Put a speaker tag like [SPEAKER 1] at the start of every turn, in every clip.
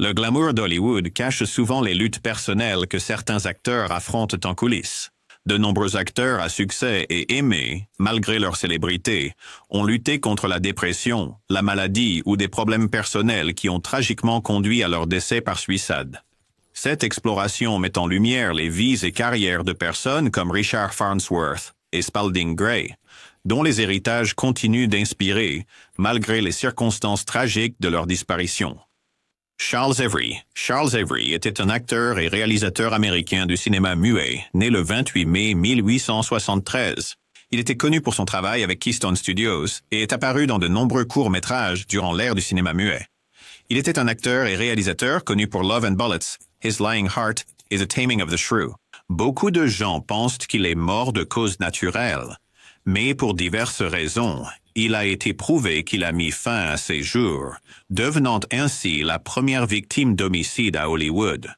[SPEAKER 1] Le glamour d'Hollywood cache souvent les luttes personnelles que certains acteurs affrontent en coulisses. De nombreux acteurs à succès et aimés, malgré leur célébrité, ont lutté contre la dépression, la maladie ou des problèmes personnels qui ont tragiquement conduit à leur décès par suicide. Cette exploration met en lumière les vies et carrières de personnes comme Richard Farnsworth et Spalding Gray, dont les héritages continuent d'inspirer, malgré les circonstances tragiques de leur disparition. Charles Avery. Charles Avery était un acteur et réalisateur américain du cinéma muet, né le 28 mai 1873. Il était connu pour son travail avec Keystone Studios et est apparu dans de nombreux courts-métrages durant l'ère du cinéma muet. Il était un acteur et réalisateur connu pour Love and Bullets, His Lying Heart et The Taming of the Shrew. Beaucoup de gens pensent qu'il est mort de cause naturelle, mais pour diverses raisons, il a été prouvé qu'il a mis fin à ses jours, devenant ainsi la première victime d'homicide à Hollywood.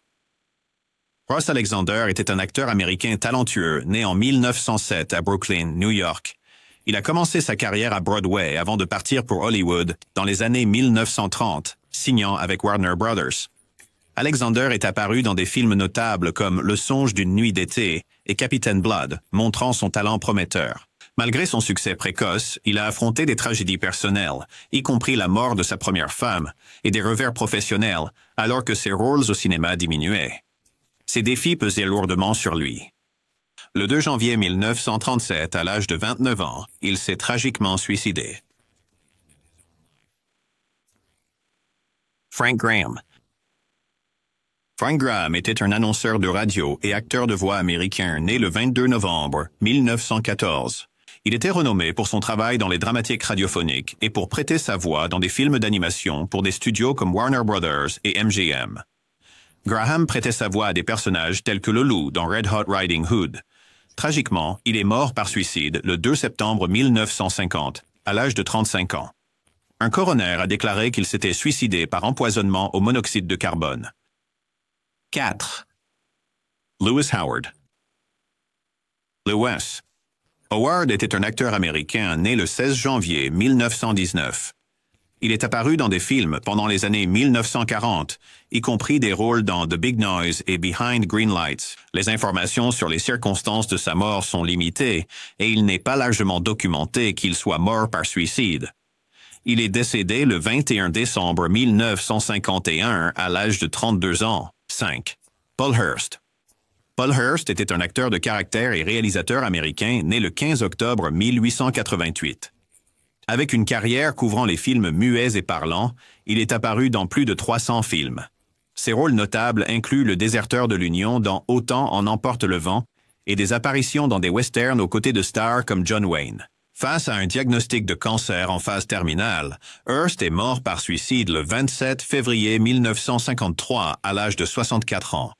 [SPEAKER 1] Ross Alexander était un acteur américain talentueux, né en 1907 à Brooklyn, New York. Il a commencé sa carrière à Broadway avant de partir pour Hollywood dans les années 1930, signant avec Warner Brothers. Alexander est apparu dans des films notables comme Le songe d'une nuit d'été et Captain Blood, montrant son talent prometteur. Malgré son succès précoce, il a affronté des tragédies personnelles, y compris la mort de sa première femme, et des revers professionnels, alors que ses rôles au cinéma diminuaient. Ces défis pesaient lourdement sur lui. Le 2 janvier 1937, à l'âge de 29 ans, il s'est tragiquement suicidé. Frank Graham. Frank Graham était un annonceur de radio et acteur de voix américain né le 22 novembre 1914. Il était renommé pour son travail dans les dramatiques radiophoniques et pour prêter sa voix dans des films d'animation pour des studios comme Warner Brothers et MGM. Graham prêtait sa voix à des personnages tels que le loup dans Red Hot Riding Hood. Tragiquement, il est mort par suicide le 2 septembre 1950, à l'âge de 35 ans. Un coroner a déclaré qu'il s'était suicidé par empoisonnement au monoxyde de carbone. 4. Lewis Howard. Lewis. Howard était un acteur américain né le 16 janvier 1919. Il est apparu dans des films pendant les années 1940, y compris des rôles dans The Big Noise et Behind Green Lights. Les informations sur les circonstances de sa mort sont limitées et il n'est pas largement documenté qu'il soit mort par suicide. Il est décédé le 21 décembre 1951 à l'âge de 32 ans. 5. Paul Hearst. Paul Hearst était un acteur de caractère et réalisateur américain né le 15 octobre 1888. Avec une carrière couvrant les films muets et parlants, il est apparu dans plus de 300 films. Ses rôles notables incluent le déserteur de l'Union dans Autant en emporte le vent et des apparitions dans des westerns aux côtés de stars comme John Wayne. Face à un diagnostic de cancer en phase terminale, Hearst est mort par suicide le 27 février 1953 à l'âge de 64 ans.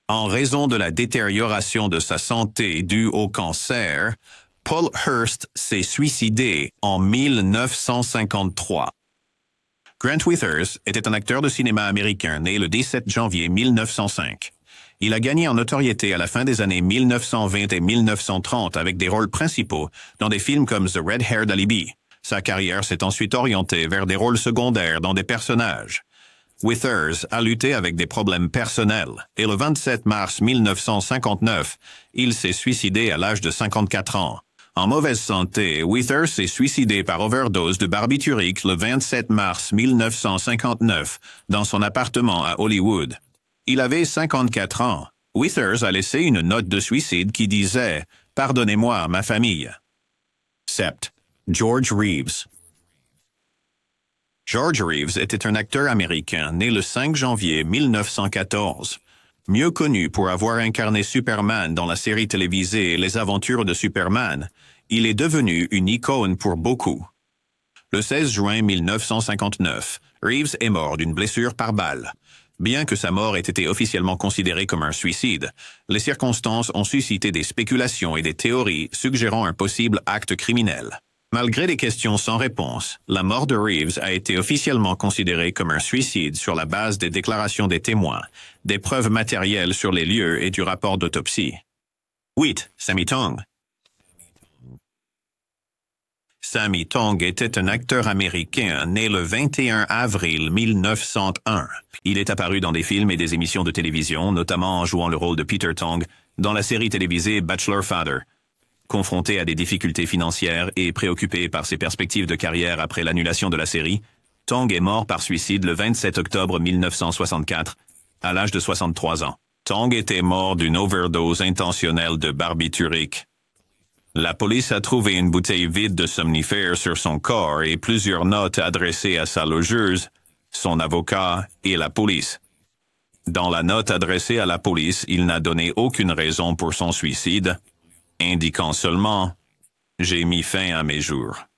[SPEAKER 1] En raison de la détérioration de sa santé due au cancer, Paul Hearst s'est suicidé en 1953. Grant Withers était un acteur de cinéma américain né le 17 janvier 1905. Il a gagné en notoriété à la fin des années 1920 et 1930 avec des rôles principaux dans des films comme The Red-Haired Alibi. Sa carrière s'est ensuite orientée vers des rôles secondaires dans des personnages. Withers a lutté avec des problèmes personnels et le 27 mars 1959, il s'est suicidé à l'âge de 54 ans. En mauvaise santé, Withers s'est suicidé par overdose de barbiturique le 27 mars 1959 dans son appartement à Hollywood. Il avait 54 ans. Withers a laissé une note de suicide qui disait « Pardonnez-moi, ma famille ». 7. George Reeves. George Reeves était un acteur américain né le 5 janvier 1914. Mieux connu pour avoir incarné Superman dans la série télévisée Les Aventures de Superman, il est devenu une icône pour beaucoup. Le 16 juin 1959, Reeves est mort d'une blessure par balle. Bien que sa mort ait été officiellement considérée comme un suicide, les circonstances ont suscité des spéculations et des théories suggérant un possible acte criminel. Malgré des questions sans réponse, la mort de Reeves a été officiellement considérée comme un suicide sur la base des déclarations des témoins, des preuves matérielles sur les lieux et du rapport d'autopsie. 8. Sammy Tong. Sammy Tong était un acteur américain né le 21 avril 1901. Il est apparu dans des films et des émissions de télévision, notamment en jouant le rôle de Peter Tong dans la série télévisée Bachelor Father. Confronté à des difficultés financières et préoccupé par ses perspectives de carrière après l'annulation de la série, Tong est mort par suicide le 27 octobre 1964, à l'âge de 63 ans. Tong était mort d'une overdose intentionnelle de barbiturique. La police a trouvé une bouteille vide de somnifère sur son corps et plusieurs notes adressées à sa logeuse, son avocat et la police. Dans la note adressée à la police, il n'a donné aucune raison pour son suicide, indiquant seulement « J'ai mis fin à mes jours ».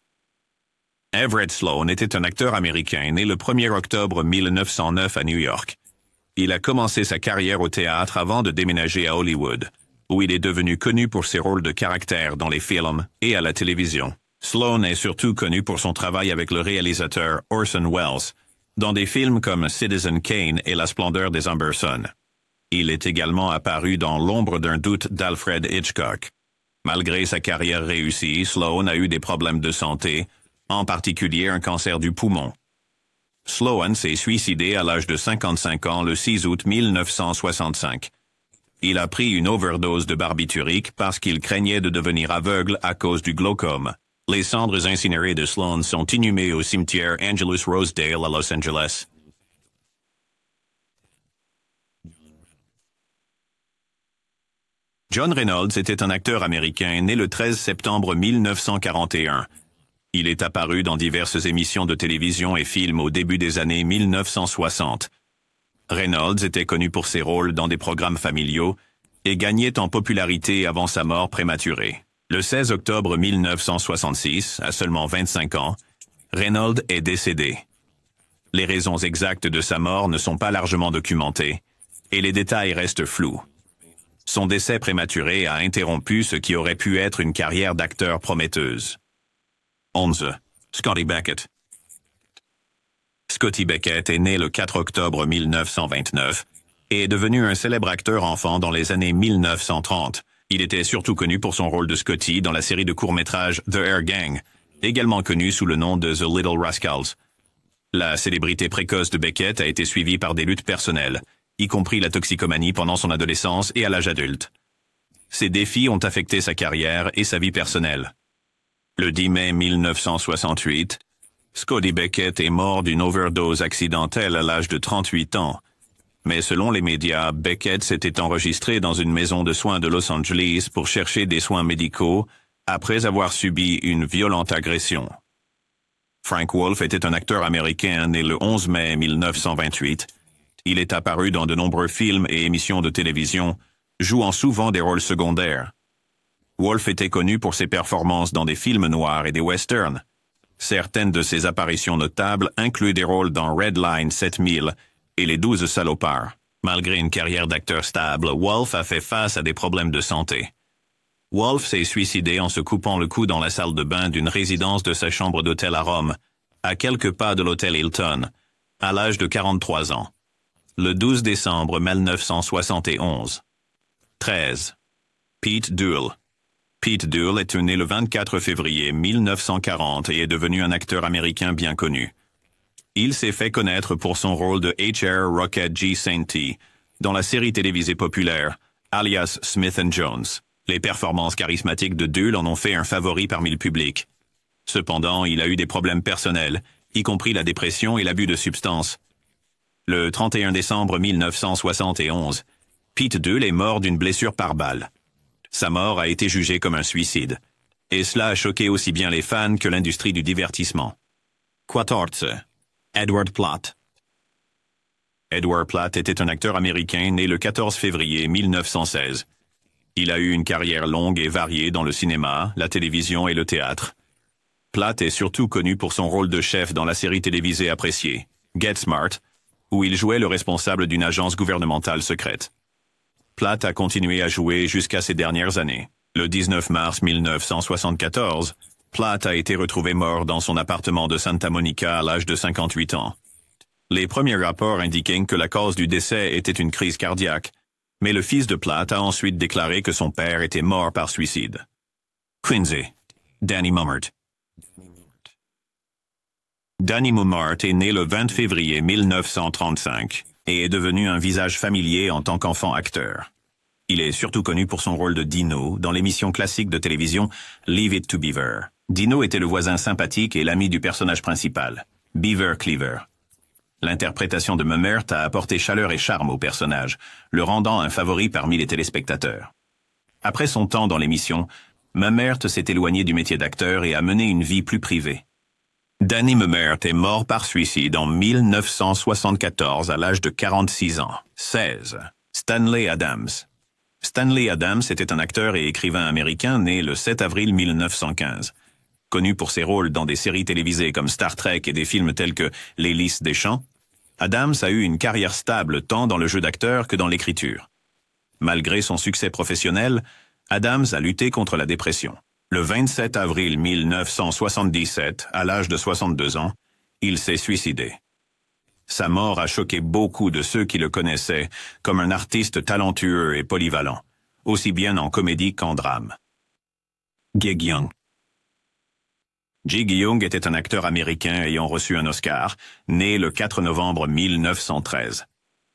[SPEAKER 1] Everett Sloan était un acteur américain né le 1er octobre 1909 à New York. Il a commencé sa carrière au théâtre avant de déménager à Hollywood, où il est devenu connu pour ses rôles de caractère dans les films et à la télévision. Sloan est surtout connu pour son travail avec le réalisateur Orson Welles, dans des films comme Citizen Kane et La splendeur des Amberson. Il est également apparu dans L'ombre d'un doute d'Alfred Hitchcock. Malgré sa carrière réussie, Sloan a eu des problèmes de santé, en particulier un cancer du poumon. Sloan s'est suicidé à l'âge de 55 ans le 6 août 1965. Il a pris une overdose de barbiturique parce qu'il craignait de devenir aveugle à cause du glaucome. Les cendres incinérées de Sloan sont inhumées au cimetière Angelus Rosedale à Los Angeles. John Reynolds était un acteur américain né le 13 septembre 1941. Il est apparu dans diverses émissions de télévision et films au début des années 1960. Reynolds était connu pour ses rôles dans des programmes familiaux et gagnait en popularité avant sa mort prématurée. Le 16 octobre 1966, à seulement 25 ans, Reynolds est décédé. Les raisons exactes de sa mort ne sont pas largement documentées et les détails restent flous. Son décès prématuré a interrompu ce qui aurait pu être une carrière d'acteur prometteuse. 11. Scotty Beckett. Scotty Beckett est né le 4 octobre 1929 et est devenu un célèbre acteur enfant dans les années 1930. Il était surtout connu pour son rôle de Scotty dans la série de courts-métrages The Air Gang, également connu sous le nom de The Little Rascals. La célébrité précoce de Beckett a été suivie par des luttes personnelles, y compris la toxicomanie pendant son adolescence et à l'âge adulte. Ces défis ont affecté sa carrière et sa vie personnelle. Le 10 mai 1968, Scotty Beckett est mort d'une overdose accidentelle à l'âge de 38 ans. Mais selon les médias, Beckett s'était enregistré dans une maison de soins de Los Angeles pour chercher des soins médicaux après avoir subi une violente agression. Frank Wolf était un acteur américain né le 11 mai 1928. Il est apparu dans de nombreux films et émissions de télévision, jouant souvent des rôles secondaires. Wolf était connu pour ses performances dans des films noirs et des westerns. Certaines de ses apparitions notables incluent des rôles dans Red Line 7000 et Les 12 salopards. Malgré une carrière d'acteur stable, Wolf a fait face à des problèmes de santé. Wolf s'est suicidé en se coupant le cou dans la salle de bain d'une résidence de sa chambre d'hôtel à Rome, à quelques pas de l'hôtel Hilton, à l'âge de 43 ans. Le 12 décembre 1971. 13. Pete Duell. Pete Duell est né le 24 février 1940 et est devenu un acteur américain bien connu. Il s'est fait connaître pour son rôle de H.R. Rocket G. Sainty dans la série télévisée populaire, alias Smith & Jones. Les performances charismatiques de Duell en ont fait un favori parmi le public. Cependant, il a eu des problèmes personnels, y compris la dépression et l'abus de substances. Le 31 décembre 1971, Pete Duell est mort d'une blessure par balle. Sa mort a été jugée comme un suicide, et cela a choqué aussi bien les fans que l'industrie du divertissement. 14. Edward Platt. Edward Platt était un acteur américain né le 14 février 1916. Il a eu une carrière longue et variée dans le cinéma, la télévision et le théâtre. Platt est surtout connu pour son rôle de chef dans la série télévisée appréciée, Get Smart, où il jouait le responsable d'une agence gouvernementale secrète. Platt a continué à jouer jusqu'à ses dernières années. Le 19 mars 1974, Platt a été retrouvé mort dans son appartement de Santa Monica à l'âge de 58 ans. Les premiers rapports indiquaient que la cause du décès était une crise cardiaque, mais le fils de Platt a ensuite déclaré que son père était mort par suicide. Quincy. Danny Mummert. Danny Mummert est né le 20 février 1935 et est devenu un visage familier en tant qu'enfant acteur. Il est surtout connu pour son rôle de Dino dans l'émission classique de télévision Leave It to Beaver. Dino était le voisin sympathique et l'ami du personnage principal, Beaver Cleaver. L'interprétation de Mummert a apporté chaleur et charme au personnage, le rendant un favori parmi les téléspectateurs. Après son temps dans l'émission, Mummert s'est éloigné du métier d'acteur et a mené une vie plus privée. Danny Mummert est mort par suicide en 1974 à l'âge de 46 ans. 16. Stanley Adams. Stanley Adams était un acteur et écrivain américain né le 7 avril 1915. Connu pour ses rôles dans des séries télévisées comme Star Trek et des films tels que Les Lys des Champs, Adams a eu une carrière stable tant dans le jeu d'acteur que dans l'écriture. Malgré son succès professionnel, Adams a lutté contre la dépression. Le 27 avril 1977, à l'âge de 62 ans, il s'est suicidé. Sa mort a choqué beaucoup de ceux qui le connaissaient comme un artiste talentueux et polyvalent, aussi bien en comédie qu'en drame. Gig Young. Gig Young était un acteur américain ayant reçu un Oscar, né le 4 novembre 1913.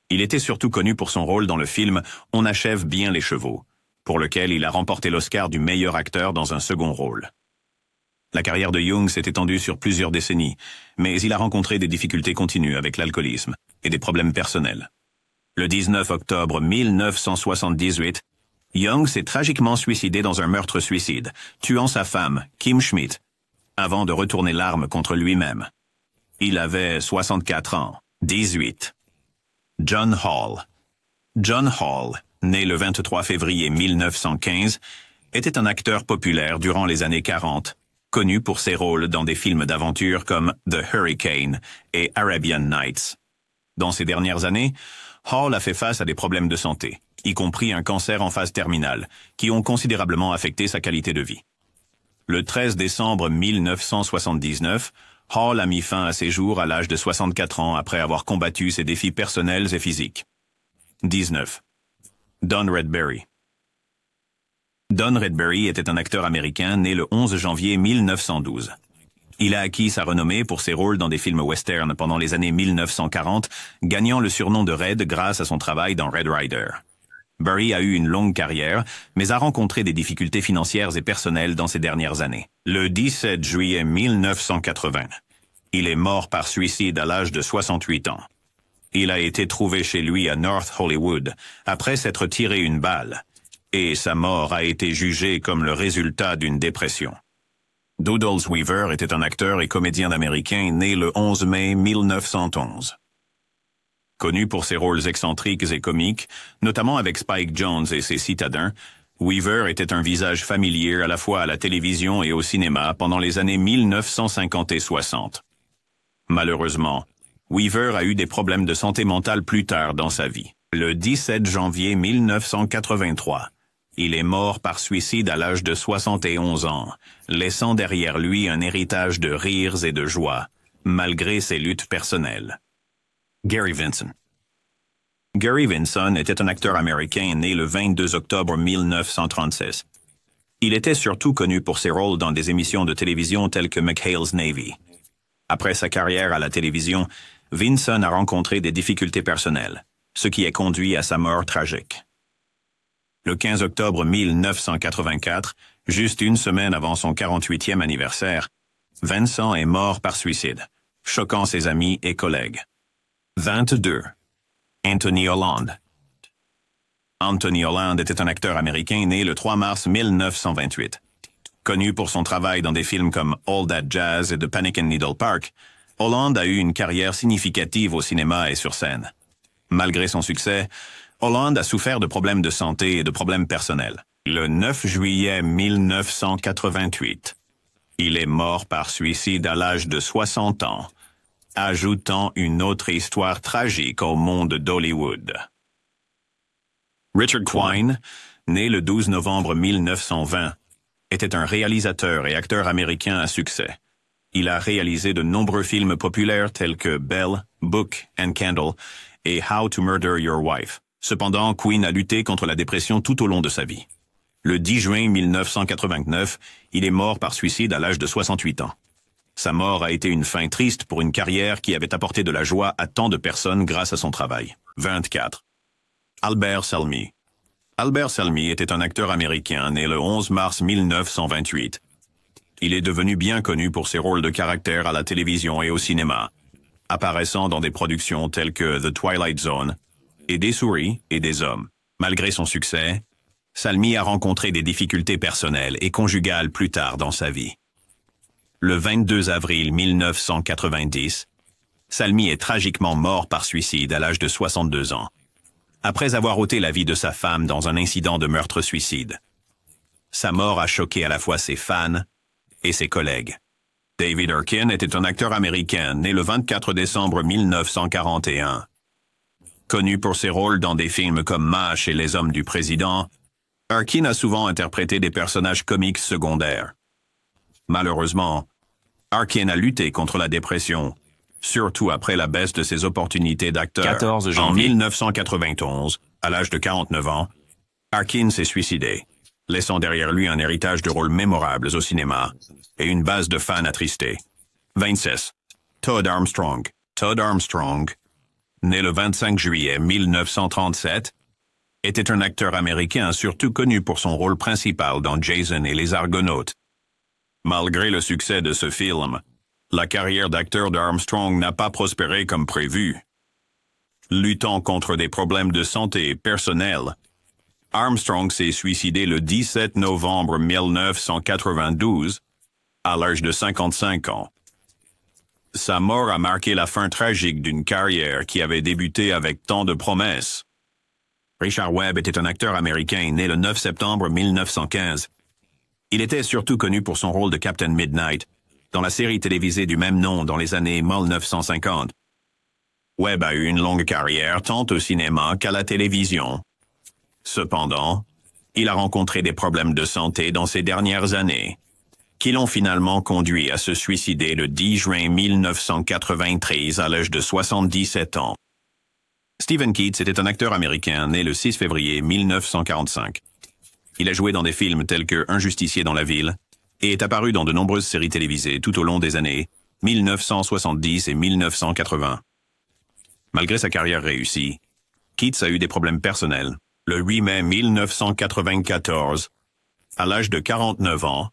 [SPEAKER 1] Il était surtout connu pour son rôle dans le film On achève bien les chevaux, pour lequel il a remporté l'Oscar du meilleur acteur dans un second rôle. La carrière de Young s'est étendue sur plusieurs décennies, mais il a rencontré des difficultés continues avec l'alcoolisme et des problèmes personnels. Le 19 octobre 1978, Young s'est tragiquement suicidé dans un meurtre-suicide, tuant sa femme, Kim Schmidt, avant de retourner l'arme contre lui-même. Il avait 64 ans. 18. John Hall. John Hall, né le 23 février 1915, était un acteur populaire durant les années 40, connu pour ses rôles dans des films d'aventure comme The Hurricane et Arabian Nights. Dans ces dernières années, Hall a fait face à des problèmes de santé, y compris un cancer en phase terminale, qui ont considérablement affecté sa qualité de vie. Le 13 décembre 1979, Hall a mis fin à ses jours à l'âge de 64 ans après avoir combattu ses défis personnels et physiques. 19. Don Redberry. Don Redberry était un acteur américain né le 11 janvier 1912. Il a acquis sa renommée pour ses rôles dans des films western pendant les années 1940, gagnant le surnom de Red grâce à son travail dans Red Ryder. Berry a eu une longue carrière, mais a rencontré des difficultés financières et personnelles dans ces dernières années. Le 17 juillet 1980, il est mort par suicide à l'âge de 68 ans. Il a été trouvé chez lui à North Hollywood, après s'être tiré une balle, et sa mort a été jugée comme le résultat d'une dépression. Doodles Weaver était un acteur et comédien américain né le 11 mai 1911. Connu pour ses rôles excentriques et comiques, notamment avec Spike Jones et ses citadins, Weaver était un visage familier à la fois à la télévision et au cinéma pendant les années 1950 et 60. Malheureusement, Weaver a eu des problèmes de santé mentale plus tard dans sa vie. Le 17 janvier 1983, il est mort par suicide à l'âge de 71 ans, laissant derrière lui un héritage de rires et de joie, malgré ses luttes personnelles. Gary Vinson. Gary Vinson était un acteur américain né le 22 octobre 1936. Il était surtout connu pour ses rôles dans des émissions de télévision telles que McHale's Navy. Après sa carrière à la télévision, Vinson a rencontré des difficultés personnelles, ce qui a conduit à sa mort tragique. Le 15 octobre 1984, juste une semaine avant son 48e anniversaire, Vinson est mort par suicide, choquant ses amis et collègues. 22. Anthony Holland. Anthony Holland était un acteur américain né le 3 mars 1928. Connu pour son travail dans des films comme All That Jazz et The Panic in Needle Park, Holland a eu une carrière significative au cinéma et sur scène. Malgré son succès, Holland a souffert de problèmes de santé et de problèmes personnels. Le 9 juillet 1988, il est mort par suicide à l'âge de 60 ans, ajoutant une autre histoire tragique au monde d'Hollywood. Richard Quine, né le 12 novembre 1920, était un réalisateur et acteur américain à succès. Il a réalisé de nombreux films populaires tels que Belle, Book and Candle et How to Murder Your Wife. Cependant, Quine a lutté contre la dépression tout au long de sa vie. Le 10 juin 1989, il est mort par suicide à l'âge de 68 ans. Sa mort a été une fin triste pour une carrière qui avait apporté de la joie à tant de personnes grâce à son travail. 24. Albert Selmy. Albert Selmy était un acteur américain né le 11 mars 1928. Il est devenu bien connu pour ses rôles de caractère à la télévision et au cinéma, apparaissant dans des productions telles que The Twilight Zone et Des souris et des hommes. Malgré son succès, Selmy a rencontré des difficultés personnelles et conjugales plus tard dans sa vie. Le 22 avril 1990, Selmy est tragiquement mort par suicide à l'âge de 62 ans, après avoir ôté la vie de sa femme dans un incident de meurtre-suicide. Sa mort a choqué à la fois ses fans et ses collègues. David Arkin était un acteur américain né le 24 décembre 1941. Connu pour ses rôles dans des films comme MASH et Les Hommes du Président, Arkin a souvent interprété des personnages comiques secondaires. Malheureusement, Arkin a lutté contre la dépression, surtout après la baisse de ses opportunités d'acteur.
[SPEAKER 2] 14
[SPEAKER 1] En
[SPEAKER 2] janvier.
[SPEAKER 1] 1991, à l'âge de 49 ans, Arkin s'est suicidé, laissant derrière lui un héritage de rôles mémorables au cinéma et une base de fans attristés. 26. Todd Armstrong. Todd Armstrong, né le 25 juillet 1937, était un acteur américain surtout connu pour son rôle principal dans Jason et les Argonautes. Malgré le succès de ce film, la carrière d'acteur d'Armstrong n'a pas prospéré comme prévu. Luttant contre des problèmes de santé personnels, Armstrong s'est suicidé le 17 novembre 1992, à l'âge de 55 ans. Sa mort a marqué la fin tragique d'une carrière qui avait débuté avec tant de promesses. Richard Webb était un acteur américain né le 9 septembre 1915. Il était surtout connu pour son rôle de Captain Midnight dans la série télévisée du même nom dans les années 1950. Webb a eu une longue carrière tant au cinéma qu'à la télévision. Cependant, il a rencontré des problèmes de santé dans ces dernières années, qui l'ont finalement conduit à se suicider le 10 juin 1993 à l'âge de 77 ans. Stephen Keats était un acteur américain né le 6 février 1945. Il a joué dans des films tels que Un justicier dans la ville et est apparu dans de nombreuses séries télévisées tout au long des années 1970 et 1980. Malgré sa carrière réussie, Keats a eu des problèmes personnels. Le 8 mai 1994, à l'âge de 49 ans,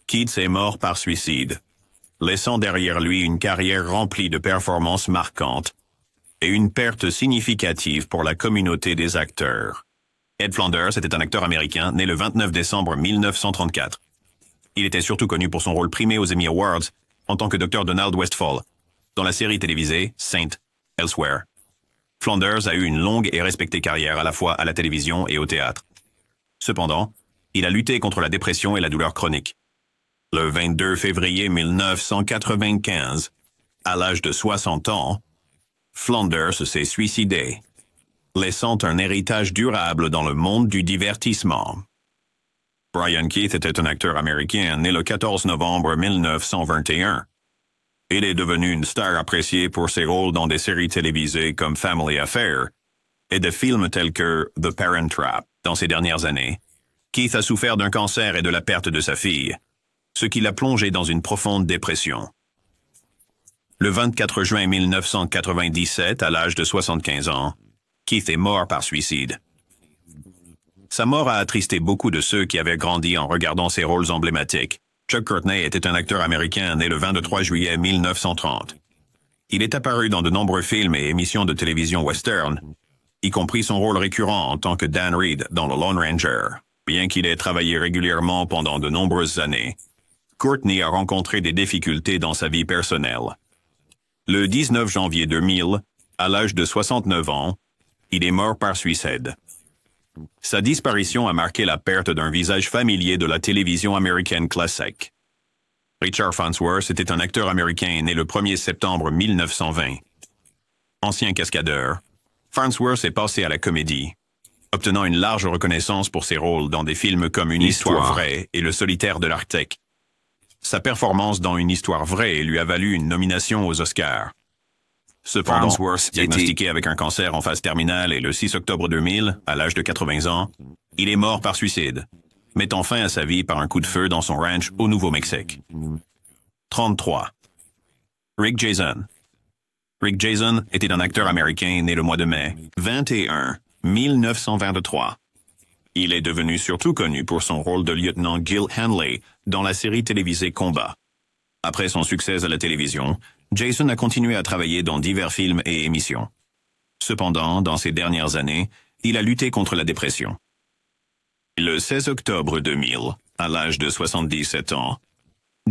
[SPEAKER 1] Keats est mort par suicide, laissant derrière lui une carrière remplie de performances marquantes et une perte significative pour la communauté des acteurs. Ed Flanders était un acteur américain né le 29 décembre 1934. Il était surtout connu pour son rôle primé aux Emmy Awards en tant que Dr. Donald Westfall dans la série télévisée Saint Elsewhere. Flanders a eu une longue et respectée carrière à la fois à la télévision et au théâtre. Cependant, il a lutté contre la dépression et la douleur chronique. Le 22 février 1995, à l'âge de 60 ans, Flanders s'est suicidé, laissant un héritage durable dans le monde du divertissement. Brian Keith était un acteur américain né le 14 novembre 1921. Il est devenu une star appréciée pour ses rôles dans des séries télévisées comme Family Affair et de films tels que The Parent Trap. Dans ces dernières années, Keith a souffert d'un cancer et de la perte de sa fille, ce qui l'a plongé dans une profonde dépression. Le 24 juin 1997, à l'âge de 75 ans, Keith est mort par suicide. Sa mort a attristé beaucoup de ceux qui avaient grandi en regardant ses rôles emblématiques. Chuck Courtney était un acteur américain né le 23 juillet 1930. Il est apparu dans de nombreux films et émissions de télévision western, y compris son rôle récurrent en tant que Dan Reed dans The Lone Ranger. Bien qu'il ait travaillé régulièrement pendant de nombreuses années, Courtney a rencontré des difficultés dans sa vie personnelle. Le 19 janvier 2000, à l'âge de 69 ans, il est mort par suicide. Sa disparition a marqué la perte d'un visage familier de la télévision américaine classique. Richard Farnsworth était un acteur américain né le 1er septembre 1920. Ancien cascadeur, Farnsworth est passé à la comédie, obtenant une large reconnaissance pour ses rôles dans des films comme Une histoire vraie et Le solitaire de l'Arctique. Sa performance dans Une histoire vraie lui a valu une nomination aux Oscars. Cependant, diagnostiqué avec un cancer en phase terminale et le 6 octobre 2000, à l'âge de 80 ans, il est mort par suicide, mettant fin à sa vie par un coup de feu dans son ranch au Nouveau-Mexique. 33. Rick Jason. Rick Jason était un acteur américain né le mois de mai 21, 1923. Il est devenu surtout connu pour son rôle de lieutenant Gil Hanley dans la série télévisée Combat. Après son succès à la télévision, Jason a continué à travailler dans divers films et émissions. Cependant, dans ces dernières années, il a lutté contre la dépression. Le 16 octobre 2000, à l'âge de 77 ans,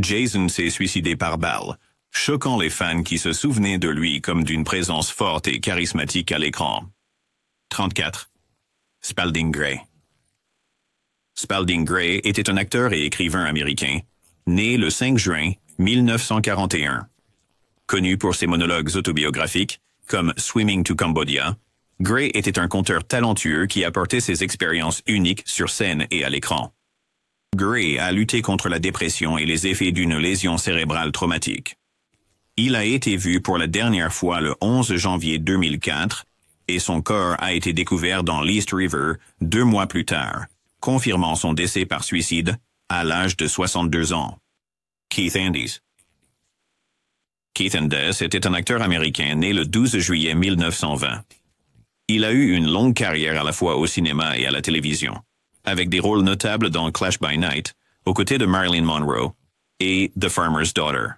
[SPEAKER 1] Jason s'est suicidé par balle, choquant les fans qui se souvenaient de lui comme d'une présence forte et charismatique à l'écran. 34. Spalding Gray. Spalding Gray était un acteur et écrivain américain, né le 5 juin 1941. Connu pour ses monologues autobiographiques, comme Swimming to Cambodia, Gray était un conteur talentueux qui apportait ses expériences uniques sur scène et à l'écran. Gray a lutté contre la dépression et les effets d'une lésion cérébrale traumatique. Il a été vu pour la dernière fois le 11 janvier 2004 et son corps a été découvert dans l'East River 2 mois plus tard, confirmant son décès par suicide à l'âge de 62 ans. Keith Andes. Keith Andes était un acteur américain né le 12 juillet 1920. Il a eu une longue carrière à la fois au cinéma et à la télévision, avec des rôles notables dans Clash by Night, aux côtés de Marilyn Monroe, et The Farmer's Daughter.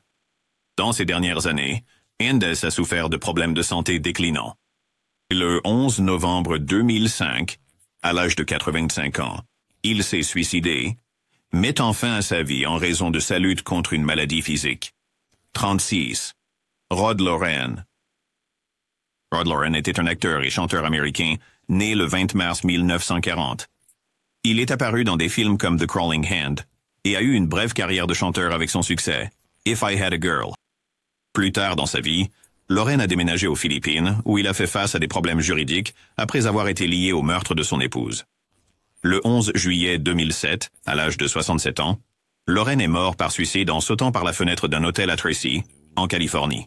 [SPEAKER 1] Dans ces dernières années, Andes a souffert de problèmes de santé déclinants. Le 11 novembre 2005, à l'âge de 85 ans, il s'est suicidé, mettant fin à sa vie en raison de sa lutte contre une maladie physique. 36. Rod Loren. Rod Loren était un acteur et chanteur américain, né le 20 mars 1940. Il est apparu dans des films comme The Crawling Hand et a eu une brève carrière de chanteur avec son succès, If I Had a Girl. Plus tard dans sa vie, Loren a déménagé aux Philippines, où il a fait face à des problèmes juridiques après avoir été lié au meurtre de son épouse. Le 11 juillet 2007, à l'âge de 67 ans, Loren est mort par suicide en sautant par la fenêtre d'un hôtel à Tracy, en Californie.